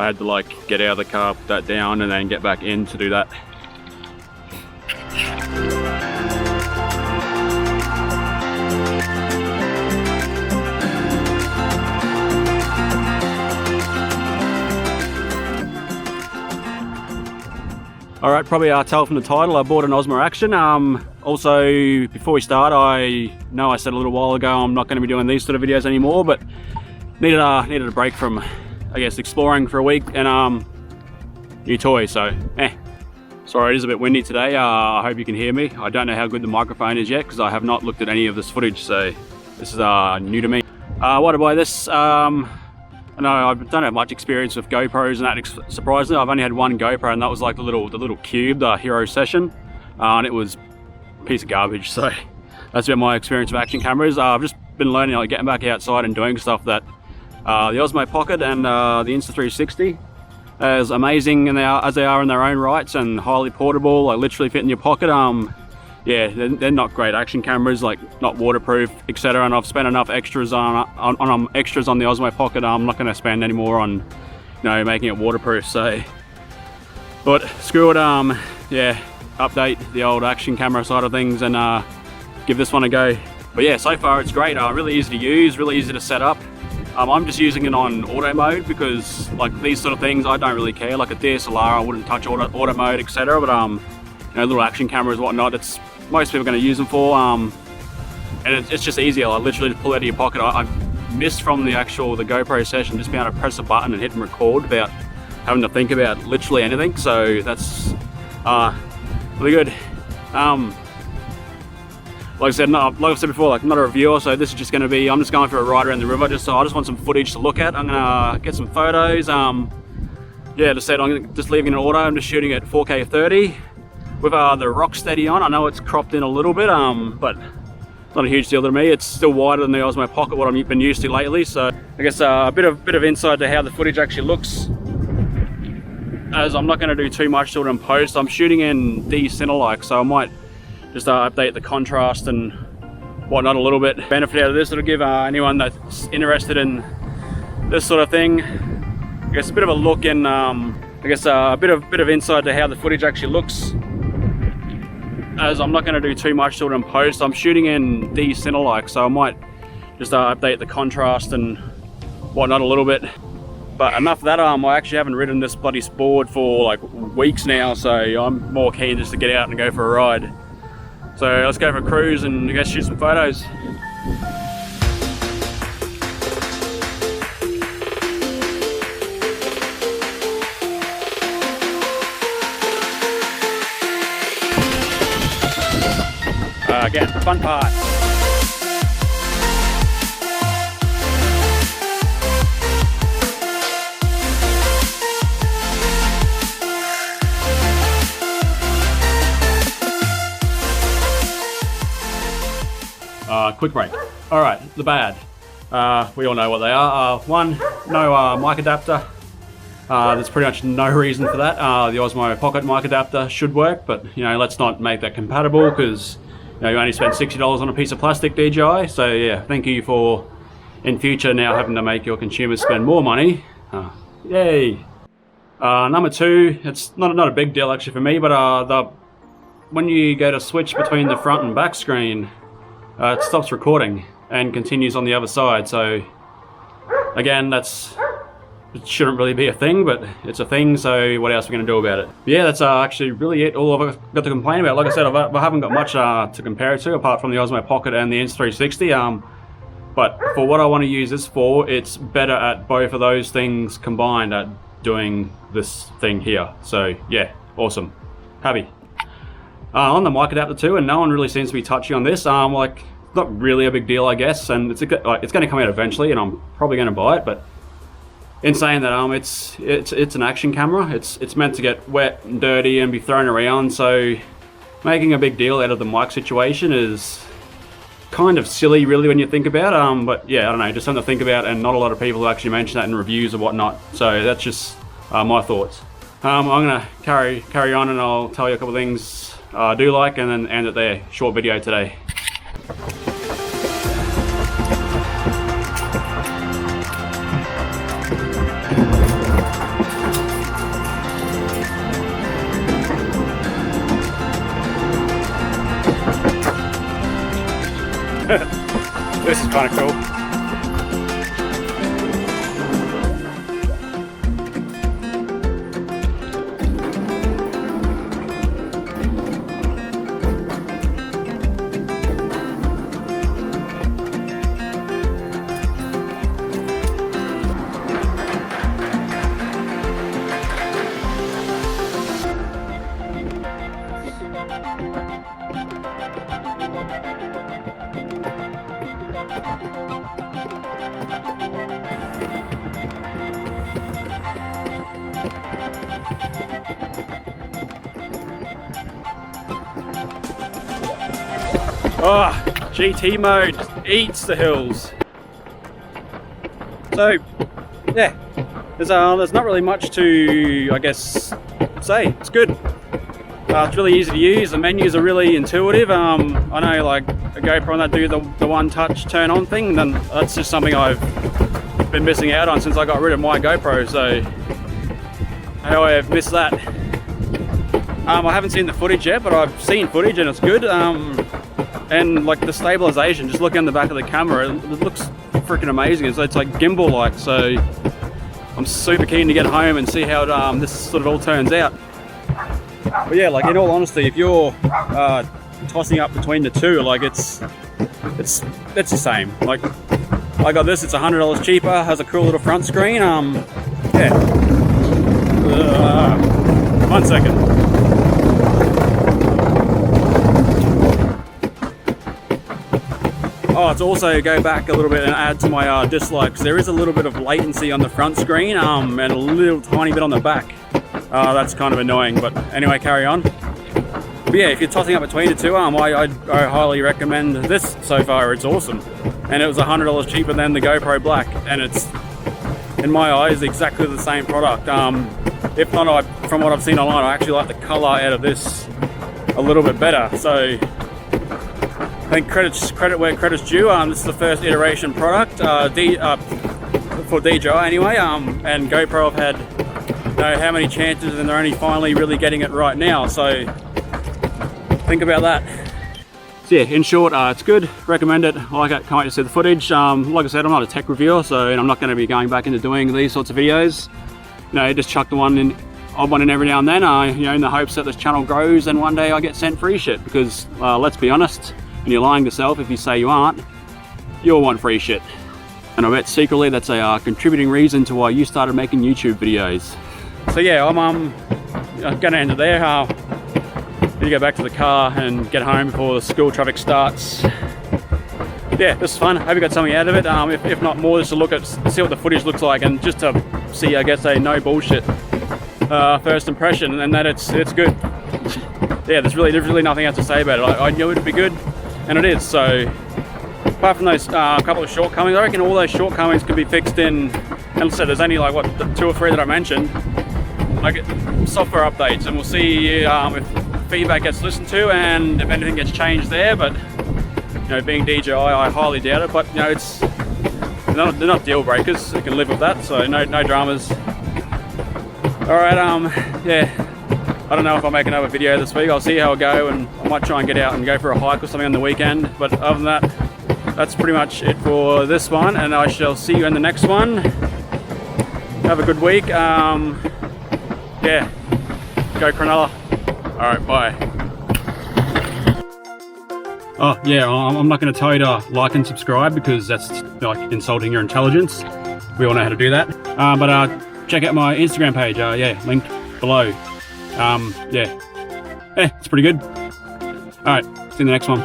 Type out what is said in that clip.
I had to like get out of the car, put that down, and then get back in to do that. Alright, probably tell from the title, I bought an Osmo Action. Also, before we start, I know I said a little while ago I'm not going to be doing these sort of videos anymore, but needed a break from, I guess, exploring for a week and new toys, so sorry, it is a bit windy today. I hope you can hear me. I don't know how good the microphone is yet because I have not looked at any of this footage, so this is new to me. Why did I buy this? No, I don't have much experience with GoPros and that, surprisingly. I've only had one GoPro, and that was like the little cube, the Hero Session, and it was a piece of garbage, so that's been my experience with action cameras. I've just been learning, like getting back outside and doing stuff that the Osmo Pocket and the Insta360, as amazing as they are in their own rights and highly portable, like literally fit in your pocket, yeah, they're not great action cameras, like not waterproof, etc. And I've spent enough extras on extras on the Osmo Pocket. I'm not going to spend any more on, you know, making it waterproof. So, but screw it. Yeah, update the old action camera side of things and give this one a go. But yeah, so far it's great. Really easy to use, really easy to set up. I'm just using it on auto mode because, like, these sort of things I don't really care. Like a DSLR, I wouldn't touch auto mode, etc. But you know, little action cameras, whatnot, it's most people are going to use them for, and it's just easier. Like literally to pull it out of your pocket. I missed from the GoPro session just being able to press a button and hit and record without having to think about literally anything. So that's really good. Like I said before, like, not a reviewer, so this is just going to be, I'm just going for a ride around the river. I just want some footage to look at. I'm gonna get some photos. Yeah, as I said, I'm just leaving it in auto. I'm just shooting at 4K 30. With the Rocksteady on. I know it's cropped in a little bit, but not a huge deal to me. It's still wider than the Osmo Pocket, what I've been used to lately. So I guess a bit of insight to how the footage actually looks. As I'm not going to do too much to it in post, I'm shooting in D-Cinelike, so I might just update the contrast and whatnot a little bit. Benefit out of this, it'll give anyone that's interested in this sort of thing, I guess, a bit of a look and I guess a bit of insight to how the footage actually looks. As I'm not going to do too much to it in post, I'm shooting in D-Cinelike, so I might just update the contrast and whatnot a little bit. But enough of that, I actually haven't ridden this bloody board for like weeks now, so I'm more keen just to get out and go for a ride. So let's go for a cruise and I guess shoot some photos. Again, fun part. Quick break. All right, the bad. We all know what they are. One, no mic adapter. There's pretty much no reason for that. The Osmo Pocket mic adapter should work, but you know, let's not make that compatible because you know, you only spent $60 on a piece of plastic, DJI. So yeah, thank you for, in future, now having to make your consumers spend more money. Yay. Number two, it's not a big deal actually for me, but when you go to switch between the front and back screen, it stops recording and continues on the other side. So again, it shouldn't really be a thing, but it's a thing, so what else are we going to do about it? Yeah, that's actually really it, all I've got to complain about. Like I said, I haven't got much to compare it to apart from the Osmo Pocket and the Insta360, but for what I want to use this for, it's better at both of those things combined at doing this thing here. So yeah, awesome, happy. On the mic adapter too, and no one really seems to be touchy on this. Like, not really a big deal, I guess, and it's going to come out eventually, and I'm probably going to buy it. But in saying that, it's an action camera. It's meant to get wet and dirty and be thrown around. So making a big deal out of the mic situation is kind of silly, really, when you think about it. But yeah, I don't know, just something to think about, and not a lot of people have actually mentioned that in reviews or whatnot. So that's just my thoughts. I'm going to carry on, and I'll tell you a couple of things I do like, and then end it there. Short video today. kind of cool. Oh, GT mode eats the hills. So, yeah, there's not really much to, I guess, say. It's good. It's really easy to use. The menus are really intuitive. I know, like a GoPro and that do the one-touch turn-on thing. Then that's just something I've been missing out on since I got rid of my GoPro. So, how I've missed that. I haven't seen the footage yet, but I've seen footage and it's good. And like the stabilization, just looking on the back of the camera, it looks freaking amazing. It's like gimbal-like, so I'm super keen to get home and see how this sort of all turns out. But yeah, like in all honesty, if you're tossing up between the two, like it's the same. Like I got this, it's $100 cheaper, has a cool little front screen. Yeah. 1 second. Oh, it's also go back a little bit and add to my dislikes. There is a little bit of latency on the front screen and a little tiny bit on the back. That's kind of annoying, but anyway, carry on. But yeah, if you're tossing up between the two, I highly recommend this so far. It's awesome. And it was $100 cheaper than the GoPro Black, and it's, in my eyes, exactly the same product. If not, from what I've seen online, I actually like the color out of this a little bit better. So I think credit where credit's due. This is the first iteration product for DJI anyway, and GoPro have had how many chances, and they're only finally really getting it right now. So think about that. So yeah, in short, it's good. Recommend it. I like it. Can't wait to see the footage. Like I said, I'm not a tech reviewer, so I'm not going to be going back into doing these sorts of videos. Just chuck the odd one in every now and then. In the hopes that this channel grows and one day I get sent free shit. Because let's be honest. And you're lying to yourself if you say you aren't. You'll want free shit. And I bet secretly that's a contributing reason to why you started making YouTube videos. So yeah, I'm gonna end it there. Need to go back to the car and get home before the school traffic starts. Yeah, this is fun. I hope you got something out of it. If not more, just to look at, see what the footage looks like, and just to see, I guess, a no bullshit first impression, and that it's good. Yeah, there's really nothing else to say about it. I knew it'd be good. And it is. So apart from those couple of shortcomings, I reckon all those shortcomings can be fixed in, and so there's only like what, 2 or 3 that I mentioned, like software updates, and we'll see if feedback gets listened to and if anything gets changed there. But being DJI, I highly doubt it, but it's they're not deal breakers. You can live with that, so no dramas. All right, yeah, I don't know if I'll make another video this week. I'll see how I go, and I might try and get out and go for a hike or something on the weekend. But other than that, that's pretty much it for this one, and I shall see you in the next one. Have a good week. Yeah, go Cronulla. All right, bye. Oh yeah, I'm not going to tell you to like and subscribe because that's like insulting your intelligence. We all know how to do that. But check out my Instagram page. Yeah, link below. Yeah, it's pretty good. All right, see you in the next one.